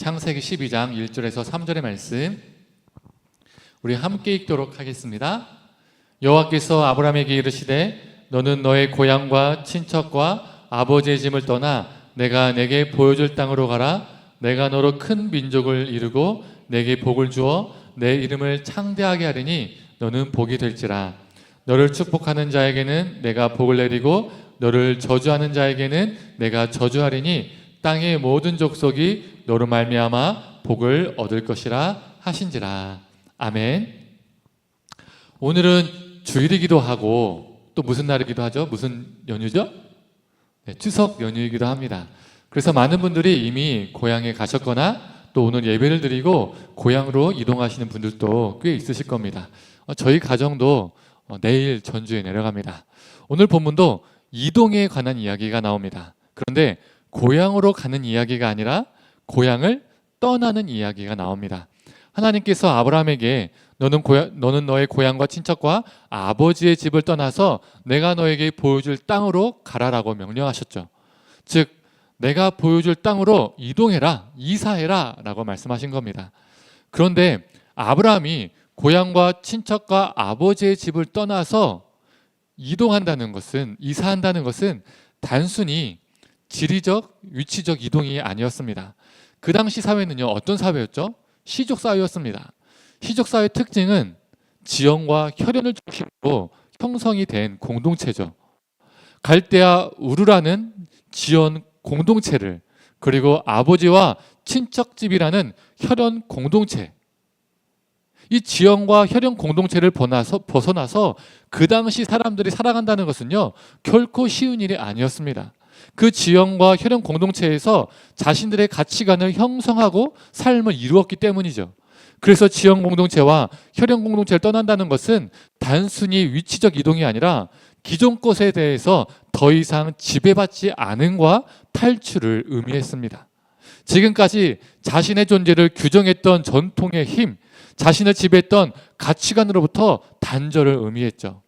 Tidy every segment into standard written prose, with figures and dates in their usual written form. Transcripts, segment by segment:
창세기 12장 1절에서 3절의 말씀 우리 함께 읽도록 하겠습니다. 여호와께서 아브라함에게 이르시되 너는 너의 고향과 친척과 아버지의 짐을 떠나 내가 내게 보여줄 땅으로 가라. 내가 너로 큰 민족을 이루고 내게 복을 주어 내 이름을 창대하게 하리니 너는 복이 될지라. 너를 축복하는 자에게는 내가 복을 내리고 너를 저주하는 자에게는 내가 저주하리니 땅의 모든 족속이 너로 말미암아 복을 얻을 것이라 하신지라. 아멘. 오늘은 주일이기도 하고 또 무슨 날이기도 하죠? 무슨 연휴죠? 네, 추석 연휴이기도 합니다. 그래서 많은 분들이 이미 고향에 가셨거나 또 오늘 예배를 드리고 고향으로 이동하시는 분들도 꽤 있으실 겁니다. 저희 가정도 내일 전주에 내려갑니다. 오늘 본문도 이동에 관한 이야기가 나옵니다. 그런데 고향으로 가는 이야기가 아니라 고향을 떠나는 이야기가 나옵니다. 하나님께서 아브라함에게 너는 너의 고향과 친척과 아버지의 집을 떠나서 내가 너에게 보여줄 땅으로 가라라고 명령하셨죠. 즉 내가 보여줄 땅으로 이동해라, 이사해라 라고 말씀하신 겁니다. 그런데 아브라함이 고향과 친척과 아버지의 집을 떠나서 이동한다는 것은, 이사한다는 것은 단순히 지리적, 위치적 이동이 아니었습니다. 그 당시 사회는요, 어떤 사회였죠? 시족사회였습니다. 시족사회의 특징은 지형과 혈연을 중심으로 형성이 된 공동체죠. 갈대아 우르라는 지연 공동체를, 그리고 아버지와 친척집이라는 혈연 공동체, 이 지형과 혈연 공동체를 벗어나서 그 당시 사람들이 살아간다는 것은요, 결코 쉬운 일이 아니었습니다. 그 지형과 혈연 공동체에서 자신들의 가치관을 형성하고 삶을 이루었기 때문이죠. 그래서 지형 공동체와 혈연 공동체를 떠난다는 것은 단순히 위치적 이동이 아니라 기존 것에 대해서 더 이상 지배받지 않음과 탈출을 의미했습니다. 지금까지 자신의 존재를 규정했던 전통의 힘, 자신을 지배했던 가치관으로부터 단절을 의미했죠.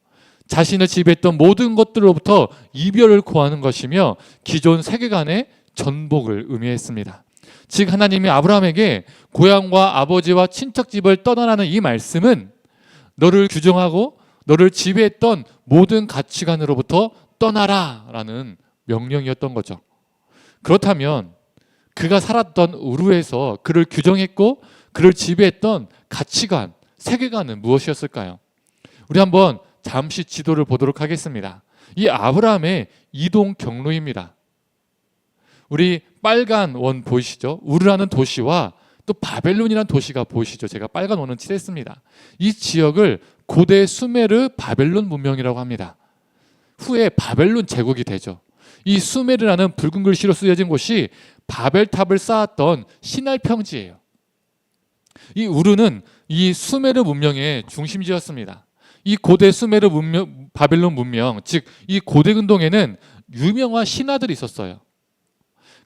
자신을 지배했던 모든 것들로부터 이별을 고하는 것이며 기존 세계관의 전복을 의미했습니다. 즉 하나님이 아브라함에게 고향과 아버지와 친척집을 떠나라는 이 말씀은 너를 규정하고 너를 지배했던 모든 가치관으로부터 떠나라라는 명령이었던 거죠. 그렇다면 그가 살았던 우르에서 그를 규정했고 그를 지배했던 가치관, 세계관은 무엇이었을까요? 우리 한번 잠시 지도를 보도록 하겠습니다. 이 아브라함의 이동 경로입니다. 우리 빨간 원 보이시죠? 우르라는 도시와 또 바벨론이라는 도시가 보이시죠? 제가 빨간 원은 칠했습니다. 이 지역을 고대 수메르 바벨론 문명이라고 합니다. 후에 바벨론 제국이 되죠. 이 수메르라는 붉은 글씨로 쓰여진 곳이 바벨탑을 쌓았던 시날 평지예요. 이 우르는 이 수메르 문명의 중심지였습니다. 이 고대 수메르 문명, 바벨론 문명, 즉 이 고대 근동에는 유명한 신화들이 있었어요.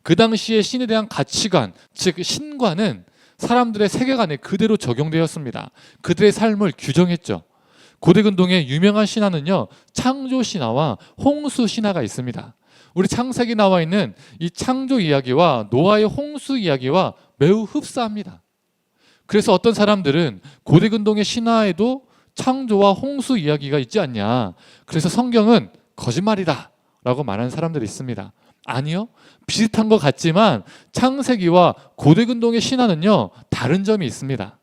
그 당시에 신에 대한 가치관, 즉 신과는 사람들의 세계관에 그대로 적용되었습니다. 그들의 삶을 규정했죠. 고대 근동의 유명한 신화는요, 창조 신화와 홍수 신화가 있습니다. 우리 창세기 나와 있는 이 창조 이야기와 노아의 홍수 이야기와 매우 흡사합니다. 그래서 어떤 사람들은 고대 근동의 신화에도 창조와 홍수 이야기가 있지 않냐, 그래서 성경은 거짓말이다 라고 말하는 사람들이 있습니다. 아니요, 비슷한 것 같지만 창세기와 고대 근동의 신화는요 다른 점이 있습니다.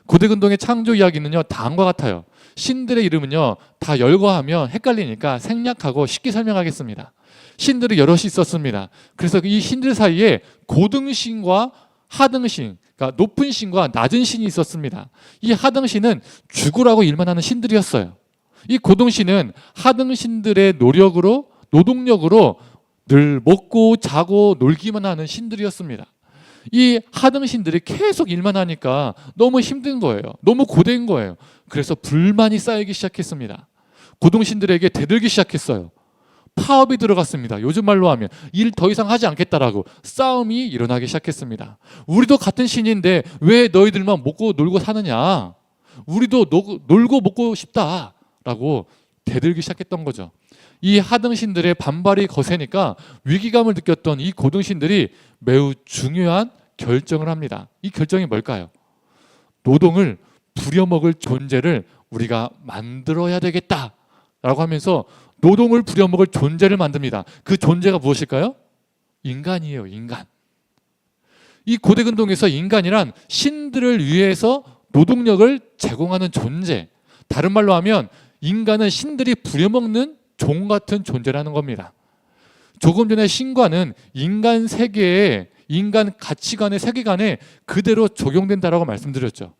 고대 근동의 창조 이야기는요 다음과 같아요. 신들의 이름은요 다 열거하면 헷갈리니까 생략하고 쉽게 설명하겠습니다. 신들이 여럿이 있었습니다. 그래서 이 신들 사이에 고등신과 하등신, 그러니까 높은 신과 낮은 신이 있었습니다. 이 하등신은 죽으라고 일만 하는 신들이었어요. 이 고등신은 하등신들의 노동력으로 늘 먹고 자고 놀기만 하는 신들이었습니다. 이 하등신들이 계속 일만 하니까 너무 힘든 거예요. 너무 고된 거예요. 그래서 불만이 쌓이기 시작했습니다. 고등신들에게 대들기 시작했어요. 파업이 들어갔습니다. 요즘 말로 하면 일 더 이상 하지 않겠다라고 싸움이 일어나기 시작했습니다. 우리도 같은 신인데 왜 너희들만 먹고 놀고 사느냐? 우리도 놀고 먹고 싶다라고 대들기 시작했던 거죠. 이 하등신들의 반발이 거세니까 위기감을 느꼈던 이 고등신들이 매우 중요한 결정을 합니다. 이 결정이 뭘까요? 노동을 부려먹을 존재를 우리가 만들어야 되겠다라고 하면서 노동을 부려먹을 존재를 만듭니다. 그 존재가 무엇일까요? 인간이에요. 인간. 이 고대 근동에서 인간이란 신들을 위해서 노동력을 제공하는 존재, 다른 말로 하면 인간은 신들이 부려먹는 종 같은 존재라는 겁니다. 조금 전에 신과는 인간 세계에, 인간 가치관의 세계관에 그대로 적용된다라고 말씀드렸죠.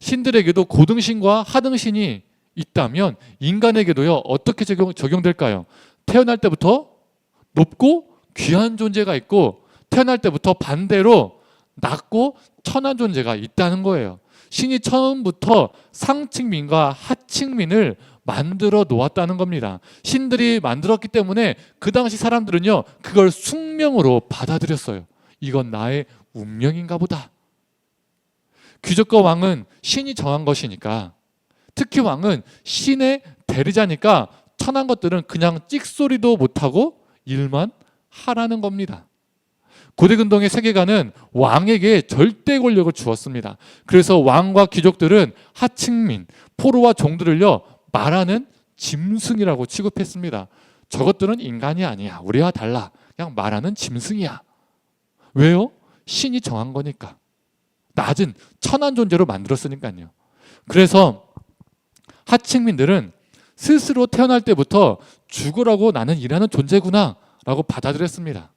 신들에게도 고등신과 하등신이 있다면 인간에게도요, 어떻게 적용될까요? 태어날 때부터 높고 귀한 존재가 있고, 태어날 때부터 반대로 낮고 천한 존재가 있다는 거예요. 신이 처음부터 상층민과 하층민을 만들어 놓았다는 겁니다. 신들이 만들었기 때문에 그 당시 사람들은요, 그걸 숙명으로 받아들였어요. 이건 나의 운명인가 보다. 귀족과 왕은 신이 정한 것이니까, 특히 왕은 신의 대리자니까 천한 것들은 그냥 찍소리도 못하고 일만 하라는 겁니다. 고대 근동의 세계관은 왕에게 절대 권력을 주었습니다. 그래서 왕과 귀족들은 하층민, 포로와 종들을요, 말하는 짐승이라고 취급했습니다. 저것들은 인간이 아니야. 우리와 달라. 그냥 말하는 짐승이야. 왜요? 신이 정한 거니까. 낮은 천한 존재로 만들었으니까요. 그래서 하층민들은 스스로 태어날 때부터 죽으라고 나는 일하는 존재구나 라고 받아들였습니다.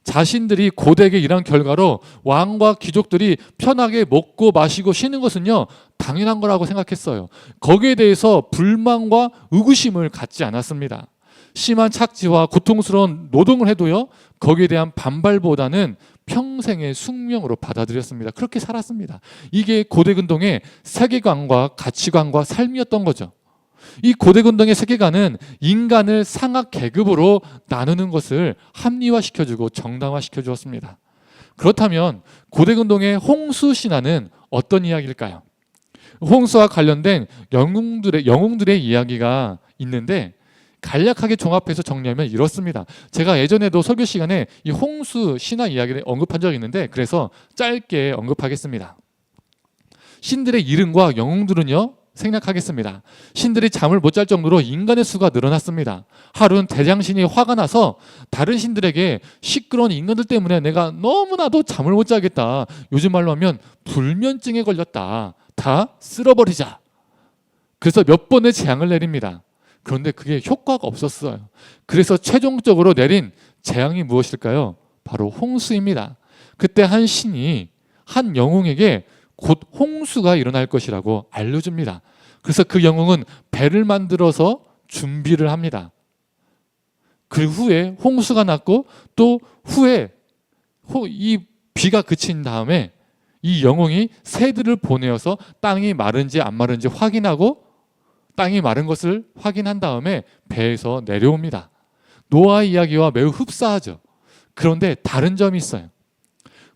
자신들이 고되게 일한 결과로 왕과 귀족들이 편하게 먹고 마시고 쉬는 것은요, 당연한 거라고 생각했어요. 거기에 대해서 불만과 의구심을 갖지 않았습니다. 심한 착지와 고통스러운 노동을 해도요, 거기에 대한 반발보다는 평생의 숙명으로 받아들였습니다. 그렇게 살았습니다. 이게 고대 근동의 세계관과 가치관과 삶이었던 거죠. 이 고대 근동의 세계관은 인간을 상하 계급으로 나누는 것을 합리화시켜주고 정당화시켜 주었습니다. 그렇다면 고대 근동의 홍수 신화는 어떤 이야기일까요? 홍수와 관련된 영웅들의 이야기가 있는데, 간략하게 종합해서 정리하면 이렇습니다. 제가 예전에도 설교 시간에 이 홍수 신화 이야기를 언급한 적이 있는데, 그래서 짧게 언급하겠습니다. 신들의 이름과 영웅들은요, 생략하겠습니다. 신들이 잠을 못 잘 정도로 인간의 수가 늘어났습니다. 하루는 대장신이 화가 나서 다른 신들에게 시끄러운 인간들 때문에 내가 너무나도 잠을 못 자겠다. 요즘 말로 하면 불면증에 걸렸다. 다 쓸어버리자. 그래서 몇 번의 재앙을 내립니다. 그런데 그게 효과가 없었어요. 그래서 최종적으로 내린 재앙이 무엇일까요? 바로 홍수입니다. 그때 한 신이 한 영웅에게 곧 홍수가 일어날 것이라고 알려줍니다. 그래서 그 영웅은 배를 만들어서 준비를 합니다. 그 후에 홍수가 났고, 또 후에 이 비가 그친 다음에 이 영웅이 새들을 보내어서 땅이 마른지 안 마른지 확인하고, 땅이 마른 것을 확인한 다음에 배에서 내려옵니다. 노아의 이야기와 매우 흡사하죠. 그런데 다른 점이 있어요.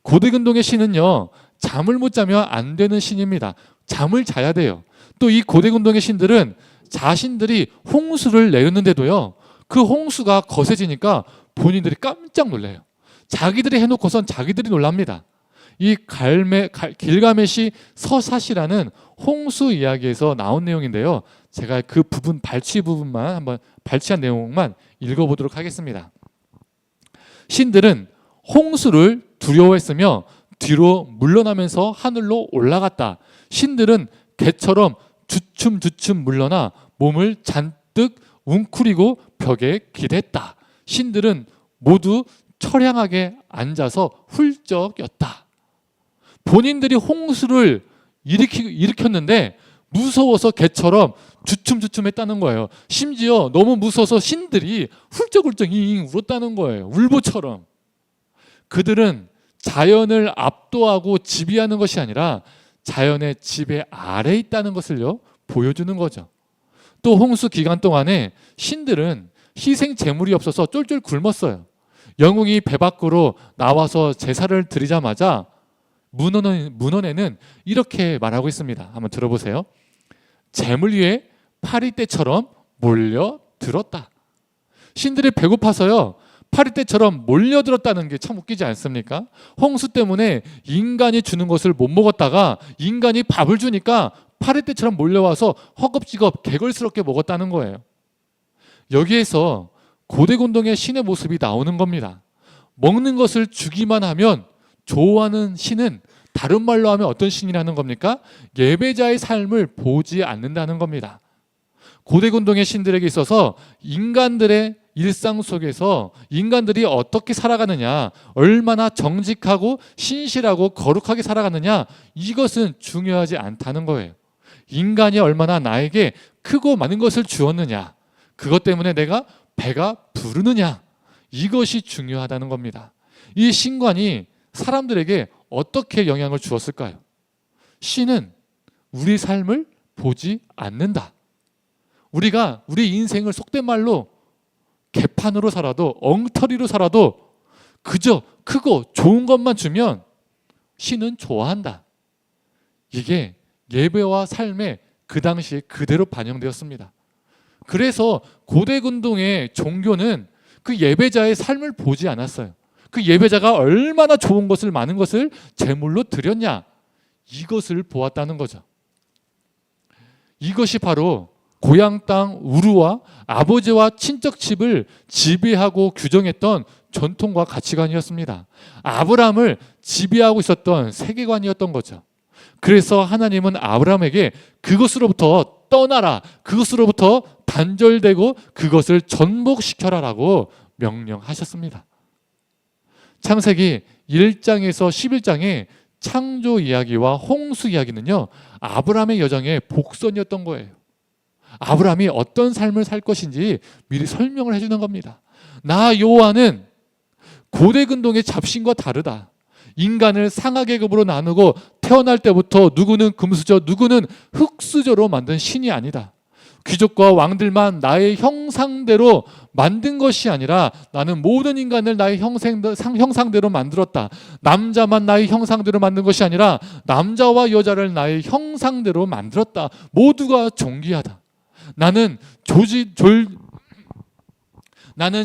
고대 근동의 신은요, 잠을 못 자면 안 되는 신입니다. 잠을 자야 돼요. 또 이 고대 근동의 신들은 자신들이 홍수를 내렸는데도요, 그 홍수가 거세지니까 본인들이 깜짝 놀래요. 자기들이 해놓고선 자기들이 놀랍니다. 이 길가메시 서사시라는 홍수 이야기에서 나온 내용인데요, 제가 그 부분, 발치 부분만 한번, 발치한 내용만 읽어보도록 하겠습니다. 신들은 홍수를 두려워했으며 뒤로 물러나면서 하늘로 올라갔다. 신들은 개처럼 주춤주춤 물러나 몸을 잔뜩 웅크리고 벽에 기댔다. 신들은 모두 처량하게 앉아서 훌쩍였다. 본인들이 홍수를 일으켰는데 무서워서 개처럼 주춤주춤했다는 거예요. 심지어 너무 무서워서 신들이 훌쩍훌쩍 잉 울었다는 거예요. 울보처럼. 그들은 자연을 압도하고 지배하는 것이 아니라 자연의 지배 아래에 있다는 것을요, 보여주는 거죠. 또 홍수 기간 동안에 신들은 희생 제물이 없어서 쫄쫄 굶었어요. 영웅이 배 밖으로 나와서 제사를 드리자마자 문헌에는 이렇게 말하고 있습니다. 한번 들어보세요. 제물 위에 파리떼처럼 몰려들었다. 신들이 배고파서요, 파리떼처럼 몰려들었다는 게 참 웃기지 않습니까? 홍수 때문에 인간이 주는 것을 못 먹었다가 인간이 밥을 주니까 파리떼처럼 몰려와서 허겁지겁 개걸스럽게 먹었다는 거예요. 여기에서 고대곤동의 신의 모습이 나오는 겁니다. 먹는 것을 주기만 하면 좋아하는 신은 다른 말로 하면 어떤 신이라는 겁니까? 예배자의 삶을 보지 않는다는 겁니다. 고대곤동의 신들에게 있어서 인간들의 일상 속에서 인간들이 어떻게 살아가느냐, 얼마나 정직하고 신실하고 거룩하게 살아가느냐, 이것은 중요하지 않다는 거예요. 인간이 얼마나 나에게 크고 많은 것을 주었느냐, 그것 때문에 내가 배가 부르느냐, 이것이 중요하다는 겁니다. 이 신관이 사람들에게 어떻게 영향을 주었을까요? 신은 우리 삶을 보지 않는다. 우리가 우리 인생을 속된 말로 개판으로 살아도, 엉터리로 살아도 그저 크고 좋은 것만 주면 신은 좋아한다. 이게 예배와 삶에 그 당시에 그대로 반영되었습니다. 그래서 고대근동의 종교는 그 예배자의 삶을 보지 않았어요. 그 예배자가 얼마나 좋은 것을, 많은 것을 제물로 드렸냐, 이것을 보았다는 거죠. 이것이 바로 고향 땅 우르와 아버지와 친척집을 지배하고 규정했던 전통과 가치관이었습니다. 아브라함을 지배하고 있었던 세계관이었던 거죠. 그래서 하나님은 아브라함에게 그것으로부터 떠나라, 그것으로부터 단절되고 그것을 전복시켜라라고 명령하셨습니다. 창세기 1장에서 11장의 창조 이야기와 홍수 이야기는요, 아브라함의 여정의 복선이었던 거예요. 아브라함이 어떤 삶을 살 것인지 미리 설명을 해주는 겁니다. 나 여호와는 고대근동의 잡신과 다르다. 인간을 상하계급으로 나누고 태어날 때부터 누구는 금수저, 누구는 흙수저로 만든 신이 아니다. 귀족과 왕들만 나의 형상대로 만든 것이 아니라 나는 모든 인간을 나의 형상대로 만들었다. 남자만 나의 형상대로 만든 것이 아니라 남자와 여자를 나의 형상대로 만들었다. 모두가 존귀하다. 나는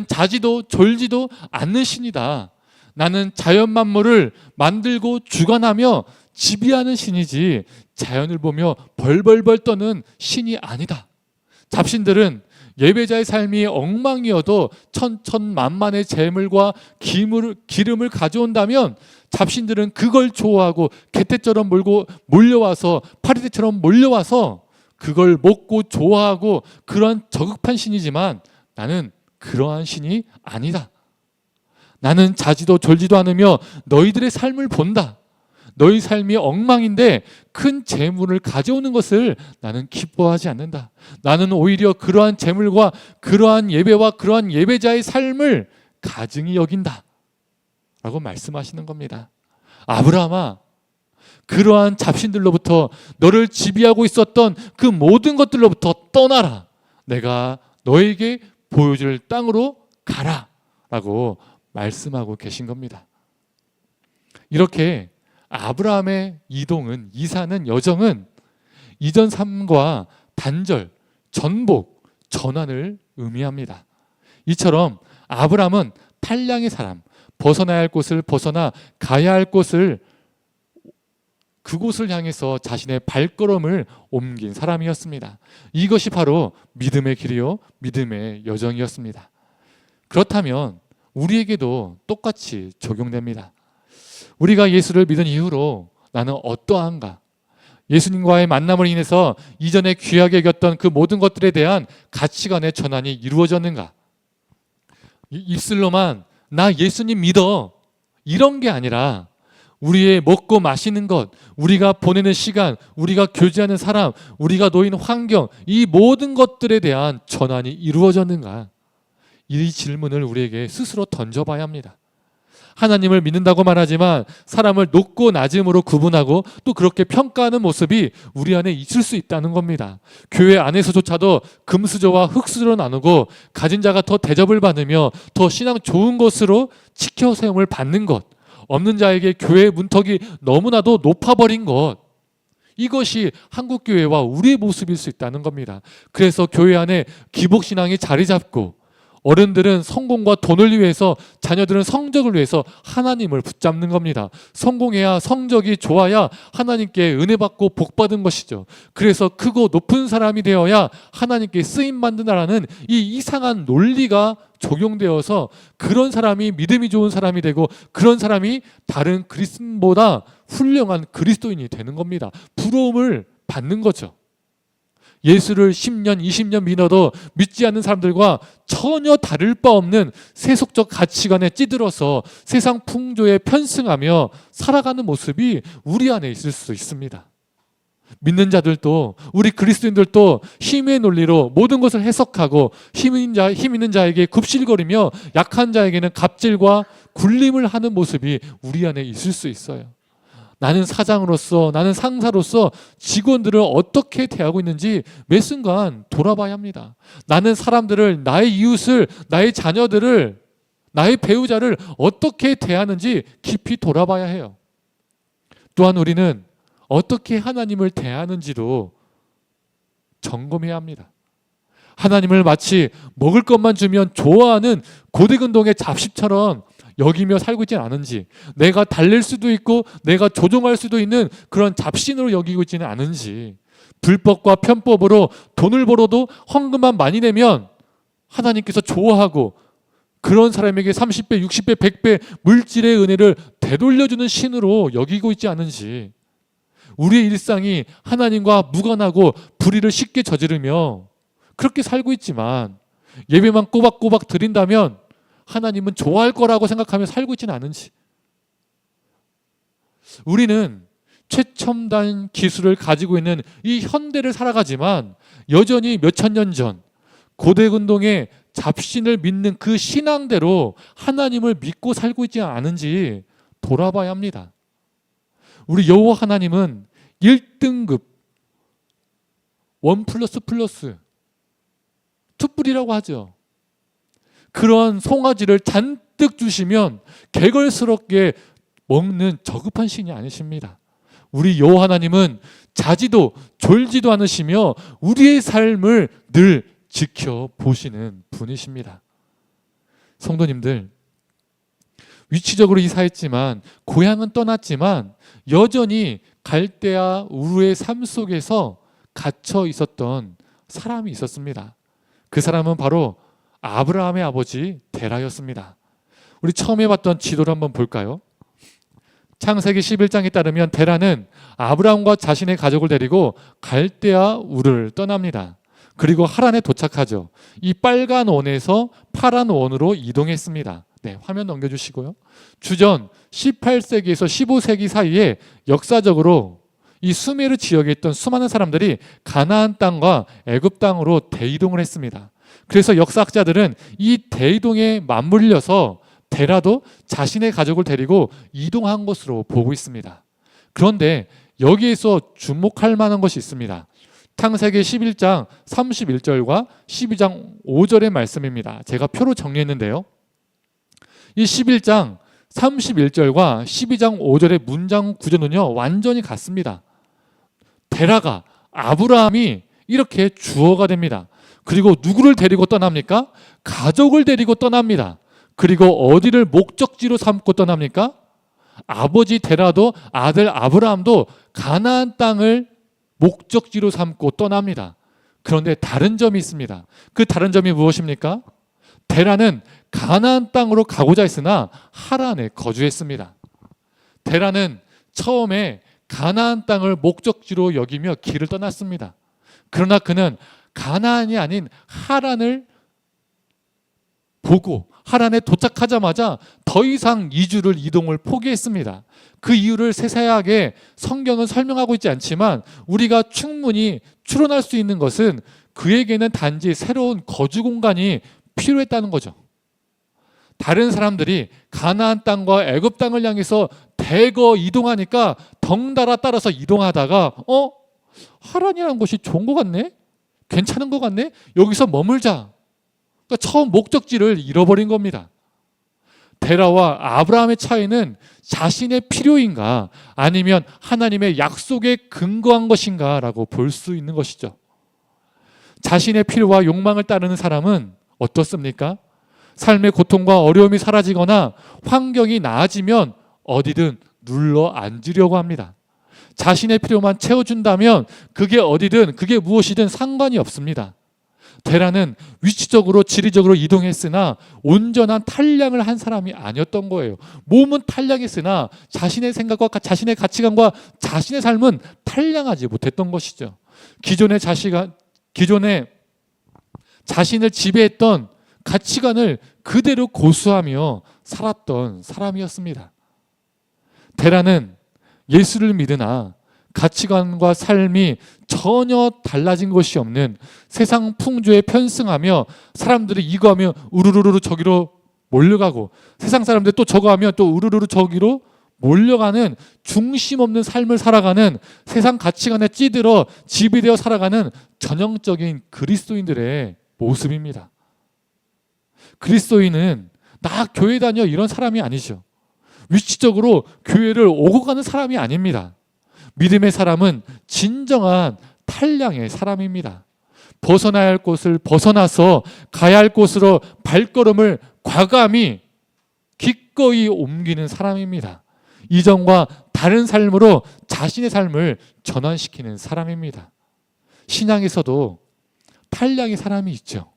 자지도 졸지도 않는 신이다. 나는 자연 만물을 만들고 주관하며 지배하는 신이지 자연을 보며 벌벌벌 떠는 신이 아니다. 잡신들은 예배자의 삶이 엉망이어도 천천만만의 재물과 기름을 가져온다면 잡신들은 그걸 좋아하고 개떼처럼 몰려와서 파리떼처럼 몰려와서 그걸 먹고 좋아하고 그러한 저급한 신이지만 나는 그러한 신이 아니다. 나는 자지도 졸지도 않으며 너희들의 삶을 본다. 너희 삶이 엉망인데 큰 재물을 가져오는 것을 나는 기뻐하지 않는다. 나는 오히려 그러한 재물과 그러한 예배와 그러한 예배자의 삶을 가증히 여긴다 라고 말씀하시는 겁니다. 아브라함아, 그러한 잡신들로부터, 너를 지배하고 있었던 그 모든 것들로부터 떠나라. 내가 너에게 보여줄 땅으로 가라 라고 말씀하고 계신 겁니다. 이렇게 아브라함의 이사는, 여정은 이전 삶과 단절, 전복, 전환을 의미합니다. 이처럼 아브라함은 탈량의 사람, 벗어나야 할 곳을 벗어나 가야 할 곳을, 그곳을 향해서 자신의 발걸음을 옮긴 사람이었습니다. 이것이 바로 믿음의 길이요, 믿음의 여정이었습니다. 그렇다면 우리에게도 똑같이 적용됩니다. 우리가 예수를 믿은 이후로 나는 어떠한가? 예수님과의 만남을 인해서 이전에 귀하게 여겼던 그 모든 것들에 대한 가치관의 전환이 이루어졌는가? 입술로만 나 예수님 믿어, 이런 게 아니라 우리의 먹고 마시는 것, 우리가 보내는 시간, 우리가 교제하는 사람, 우리가 놓인 환경, 이 모든 것들에 대한 전환이 이루어졌는가? 이 질문을 우리에게 스스로 던져봐야 합니다. 하나님을 믿는다고 말하지만 사람을 높고 낮음으로 구분하고 또 그렇게 평가하는 모습이 우리 안에 있을 수 있다는 겁니다. 교회 안에서조차도 금수저와 흙수저로 나누고 가진 자가 더 대접을 받으며 더 신앙 좋은 것으로 지켜 세움을 받는 것, 없는 자에게 교회의 문턱이 너무나도 높아버린 것, 이것이 한국교회와 우리의 모습일 수 있다는 겁니다. 그래서 교회 안에 기복신앙이 자리 잡고 어른들은 성공과 돈을 위해서, 자녀들은 성적을 위해서 하나님을 붙잡는 겁니다. 성공해야, 성적이 좋아야 하나님께 은혜 받고 복 받은 것이죠. 그래서 크고 높은 사람이 되어야 하나님께 쓰임 받는다라는 이 이상한 논리가 적용되어서 그런 사람이 믿음이 좋은 사람이 되고, 그런 사람이 다른 그리스도인보다 훌륭한 그리스도인이 되는 겁니다. 부러움을 받는 거죠. 예수를 10년, 20년 믿어도 믿지 않는 사람들과 전혀 다를 바 없는 세속적 가치관에 찌들어서 세상 풍조에 편승하며 살아가는 모습이 우리 안에 있을 수 있습니다. 믿는 자들도, 우리 그리스도인들도 힘의 논리로 모든 것을 해석하고 힘 있는 자에게 굽실거리며 약한 자에게는 갑질과 굴림을 하는 모습이 우리 안에 있을 수 있어요. 나는 사장으로서, 나는 상사로서 직원들을 어떻게 대하고 있는지 매 순간 돌아봐야 합니다. 나는 사람들을, 나의 이웃을, 나의 자녀들을, 나의 배우자를 어떻게 대하는지 깊이 돌아봐야 해요. 또한 우리는 어떻게 하나님을 대하는지도 점검해야 합니다. 하나님을 마치 먹을 것만 주면 좋아하는 고대근동의 잡식처럼 여기며 살고 있지는 않은지, 내가 달랠 수도 있고 내가 조종할 수도 있는 그런 잡신으로 여기고 있지는 않은지, 불법과 편법으로 돈을 벌어도 헌금만 많이 내면 하나님께서 좋아하고 그런 사람에게 30배, 60배, 100배 물질의 은혜를 되돌려주는 신으로 여기고 있지 않은지, 우리의 일상이 하나님과 무관하고 불의를 쉽게 저지르며 그렇게 살고 있지만 예배만 꼬박꼬박 드린다면 하나님은 좋아할 거라고 생각하며 살고 있지는 않은지, 우리는 최첨단 기술을 가지고 있는 이 현대를 살아가지만 여전히 몇천 년 전 고대근동의 잡신을 믿는 그 신앙대로 하나님을 믿고 살고 있지 않은지 돌아봐야 합니다. 우리 여호와 하나님은 1등급 1++, 투뿔이라고 하죠. 그런 송아지를 잔뜩 주시면 개걸스럽게 먹는 저급한 신이 아니십니다. 우리 여호와 하나님은 자지도 졸지도 않으시며 우리의 삶을 늘 지켜보시는 분이십니다. 성도님들, 위치적으로 이사했지만, 고향은 떠났지만 여전히 갈대아 우르의 삶 속에서 갇혀 있었던 사람이 있었습니다. 그 사람은 바로 아브라함의 아버지 데라였습니다. 우리 처음에 봤던 지도를 한번 볼까요? 창세기 11장에 따르면 데라는 아브라함과 자신의 가족을 데리고 갈대아 우르를 떠납니다. 그리고 하란에 도착하죠. 이 빨간 원에서 파란 원으로 이동했습니다. 네, 화면 넘겨주시고요. 주전 18세기에서 15세기 사이에 역사적으로 이 수메르 지역에 있던 수많은 사람들이 가나안 땅과 애굽 땅으로 대이동을 했습니다. 그래서 역사학자들은 이 대이동에 맞물려서 데라도 자신의 가족을 데리고 이동한 것으로 보고 있습니다. 그런데 여기에서 주목할 만한 것이 있습니다. 창세기 11장 31절과 12장 5절의 말씀입니다. 제가 표로 정리했는데요. 이 11장 31절과 12장 5절의 문장 구조는요, 완전히 같습니다. 데라가, 아브라함이 이렇게 주어가 됩니다. 그리고 누구를 데리고 떠납니까? 가족을 데리고 떠납니다. 그리고 어디를 목적지로 삼고 떠납니까? 아버지 데라도 아들 아브라함도 가나안 땅을 목적지로 삼고 떠납니다. 그런데 다른 점이 있습니다. 그 다른 점이 무엇입니까? 데라는 가나안 땅으로 가고자 했으나 하란에 거주했습니다. 데라는 처음에 가나안 땅을 목적지로 여기며 길을 떠났습니다. 그러나 그는 가나안이 아닌 하란을 보고 하란에 도착하자마자 더 이상 이동을 포기했습니다. 그 이유를 세세하게 성경은 설명하고 있지 않지만 우리가 충분히 추론할 수 있는 것은 그에게는 단지 새로운 거주 공간이 필요했다는 거죠. 다른 사람들이 가나안 땅과 애굽 땅을 향해서 대거 이동하니까 덩달아 따라서 이동하다가 하란이라는 곳이 좋은 것 같네? 괜찮은 것 같네? 여기서 머물자. 그러니까 처음 목적지를 잃어버린 겁니다. 데라와 아브라함의 차이는 자신의 필요인가 아니면 하나님의 약속에 근거한 것인가 라고 볼 수 있는 것이죠. 자신의 필요와 욕망을 따르는 사람은 어떻습니까? 삶의 고통과 어려움이 사라지거나 환경이 나아지면 어디든 눌러 앉으려고 합니다. 자신의 필요만 채워준다면 그게 어디든 그게 무엇이든 상관이 없습니다. 데라는 위치적으로 지리적으로 이동했으나 온전한 탈량을 한 사람이 아니었던 거예요. 몸은 탈량했으나 자신의 생각과 자신의 가치관과 자신의 삶은 탈량하지 못했던 것이죠. 기존의 자신을 지배했던 가치관을 그대로 고수하며 살았던 사람이었습니다. 데라는 예수를 믿으나 가치관과 삶이 전혀 달라진 것이 없는 세상 풍조에 편승하며 사람들이 이거 하면 우르르르 저기로 몰려가고 세상 사람들이 또 저거 하면 또 우르르르 저기로 몰려가는 중심 없는 삶을 살아가는 세상 가치관에 찌들어 지배되어 살아가는 전형적인 그리스도인들의 모습입니다. 그리스도인은 나 교회 다녀 이런 사람이 아니죠. 위치적으로 교회를 오고 가는 사람이 아닙니다. 믿음의 사람은 진정한 탈량의 사람입니다. 벗어나야 할 곳을 벗어나서 가야 할 곳으로 발걸음을 과감히 기꺼이 옮기는 사람입니다. 이전과 다른 삶으로 자신의 삶을 전환시키는 사람입니다. 신앙에서도 탈량의 사람이 있죠.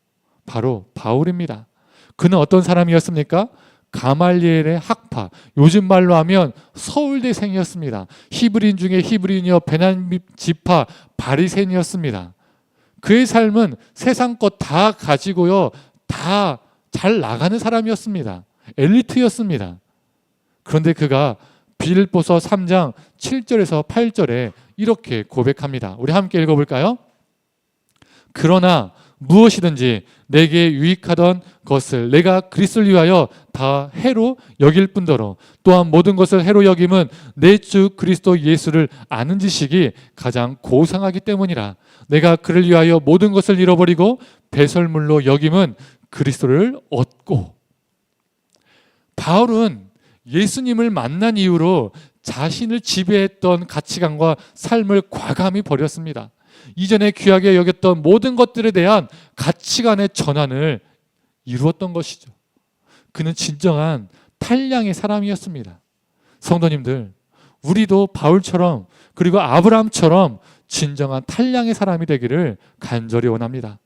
바로 바울입니다. 그는 어떤 사람이었습니까? 가말리엘의 학파, 요즘 말로 하면 서울대생이었습니다. 히브리인 중에 히브리인이요 베냐민 지파 바리새인이었습니다. 그의 삶은 세상 것 다 가지고요 다 잘 나가는 사람이었습니다. 엘리트였습니다. 그런데 그가 빌립보서 3장 7절에서 8절에 이렇게 고백합니다. 우리 함께 읽어볼까요? 그러나 무엇이든지 내게 유익하던 것을 내가 그리스도를 위하여 다 해로 여길 뿐더러 또한 모든 것을 해로 여김은 내 주 그리스도 예수를 아는 지식이 가장 고상하기 때문이라. 내가 그를 위하여 모든 것을 잃어버리고 배설물로 여김은 그리스도를 얻고. 바울은 예수님을 만난 이후로 자신을 지배했던 가치관과 삶을 과감히 버렸습니다. 이전에 귀하게 여겼던 모든 것들에 대한 가치관의 전환을 이루었던 것이죠. 그는 진정한 탈량의 사람이었습니다. 성도님들, 우리도 바울처럼 그리고 아브라함처럼 진정한 탈량의 사람이 되기를 간절히 원합니다.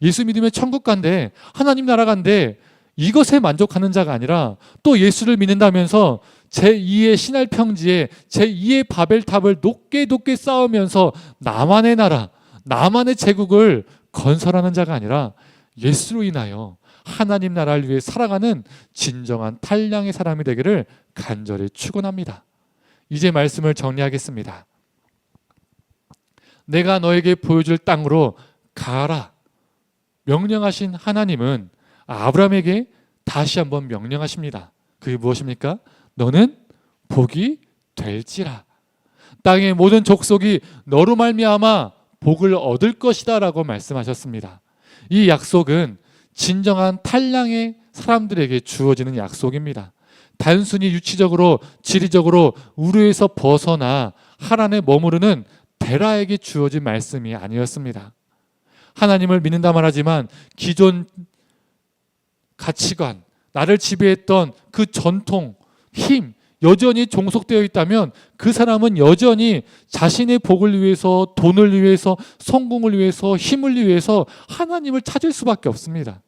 예수 믿으면 천국 간대, 하나님 나라 간대, 이것에 만족하는 자가 아니라 또 예수를 믿는다면서 제2의 신할 평지에 제2의 바벨탑을 높게 쌓으면서 나만의 나라, 나만의 제국을 건설하는 자가 아니라 예수로 인하여 하나님 나라를 위해 살아가는 진정한 탈량의 사람이 되기를 간절히 축원합니다. 이제 말씀을 정리하겠습니다. 내가 너에게 보여줄 땅으로 가라 명령하신 하나님은 아브라함에게 다시 한번 명령하십니다. 그게 무엇입니까? 너는 복이 될지라. 땅의 모든 족속이 너로 말미암아 복을 얻을 것이다 라고 말씀하셨습니다. 이 약속은 진정한 탈량의 사람들에게 주어지는 약속입니다. 단순히 유치적으로 지리적으로 우르에서 벗어나 하란에 머무르는 데라에게 주어진 말씀이 아니었습니다. 하나님을 믿는다 말하지만 기존 가치관, 나를 지배했던 그 전통, 힘, 여전히 종속되어 있다면 그 사람은 여전히 자신의 복을 위해서, 돈을 위해서, 성공을 위해서, 힘을 위해서 하나님을 찾을 수밖에 없습니다.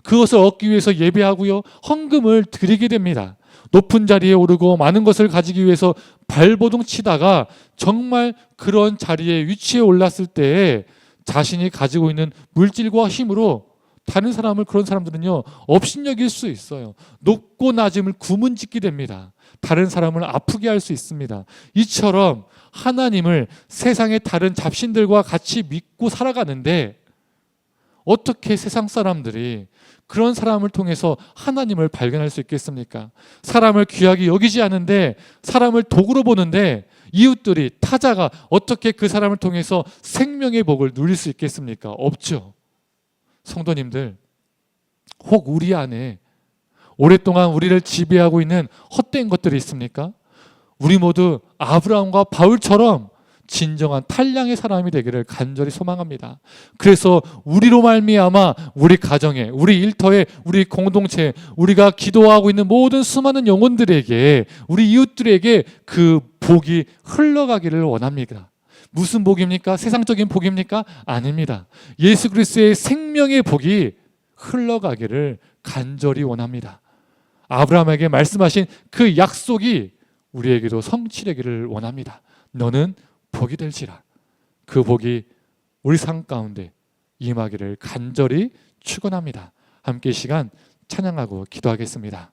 그것을 얻기 위해서 예배하고요, 헌금을 드리게 됩니다. 높은 자리에 오르고 많은 것을 가지기 위해서 발버둥 치다가 정말 그런 자리에 위치에 올랐을 때에 자신이 가지고 있는 물질과 힘으로 다른 사람을, 그런 사람들은요 업신여길 수 있어요. 높고 낮음을 구문짓게 됩니다. 다른 사람을 아프게 할 수 있습니다. 이처럼 하나님을 세상의 다른 잡신들과 같이 믿고 살아가는데 어떻게 세상 사람들이 그런 사람을 통해서 하나님을 발견할 수 있겠습니까? 사람을 귀하게 여기지 않은데 사람을 도구로 보는데 이웃들이, 타자가 어떻게 그 사람을 통해서 생명의 복을 누릴 수 있겠습니까? 없죠. 성도님들, 혹 우리 안에 오랫동안 우리를 지배하고 있는 헛된 것들이 있습니까? 우리 모두 아브라함과 바울처럼 진정한 탈량의 사람이 되기를 간절히 소망합니다. 그래서 우리로 말미암아 우리 가정에, 우리 일터에, 우리 공동체에, 우리가 기도하고 있는 모든 수많은 영혼들에게, 우리 이웃들에게 그 복이 흘러가기를 원합니다. 무슨 복입니까? 세상적인 복입니까? 아닙니다. 예수 그리스도의 생명의 복이 흘러가기를 간절히 원합니다. 아브라함에게 말씀하신 그 약속이 우리에게도 성취되기를 원합니다. 너는 복이 될지라. 그 복이 우리 삶 가운데 임하기를 간절히 축원합니다. 함께 이 시간 찬양하고 기도하겠습니다.